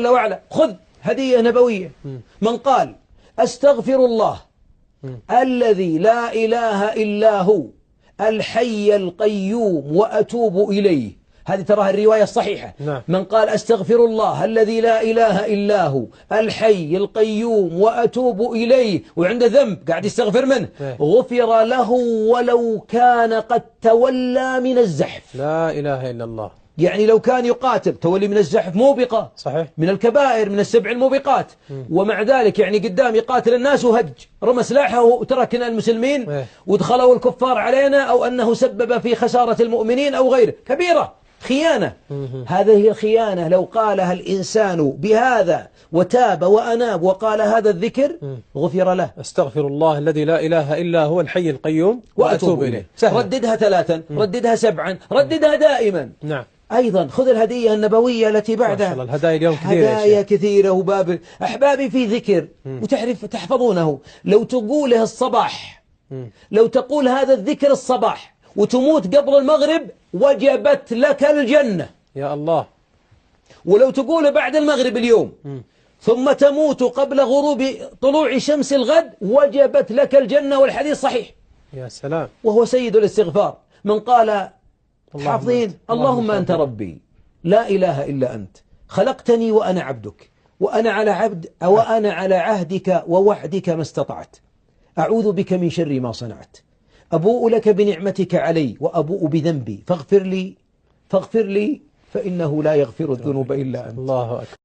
جل وعلا. خذ هدية نبوية. من قال أستغفر الله الذي لا إله إلا هو الحي القيوم وأتوب إليه، هذه تراها الرواية الصحيحة. نعم. من قال أستغفر الله الذي لا إله إلا هو الحي القيوم وأتوب إليه وعنده ذنب قاعد يستغفر منه، غفر له ولو كان قد تولى من الزحف. لا إله إلا الله. يعني لو كان يقاتل، تولي من الزحف موبقة، صحيح، من الكبائر، من السبع الموبقات. ومع ذلك قدام يقاتل الناس وهج، رمى سلاحه وتركنا المسلمين ودخلوا الكفار علينا، أو أنه سبب في خسارة المؤمنين أو غيره، كبيرة، خيانة. هذه هي الخيانة. لو قالها الإنسان بهذا وتاب وأناب وقال هذا الذكر غفر له. أستغفر الله الذي لا إله إلا هو الحي القيوم وأتوب إليه. رددها 3، رددها 7، رددها دائما. نعم. أيضا خذ الهدية النبوية التي بعدها. ما شاء الله الهدايا اليوم كثيرة، هدايا كثيرة. وباب أحبابي في ذكر وتعرف تحفظونه. لو تقوله الصباح، لو تقول هذا الذكر الصباح وتموت قبل المغرب وجبت لك الجنة يا الله. ولو تقوله بعد المغرب اليوم ثم تموت قبل غروب طلوع شمس الغد وجبت لك الجنة، والحديث صحيح. يا سلام. وهو سيد الاستغفار. من قال حافظين اللهم أنت ربي لا إله إلا أنت خلقتني وأنا عبدك وأنا على عهدك ووعدك ما استطعت، أعوذ بك من شر ما صنعت، أبوء لك بنعمتك علي وأبوء بذنبي فاغفر لي فإنه لا يغفر الذنوب إلا أنت. الله أكبر.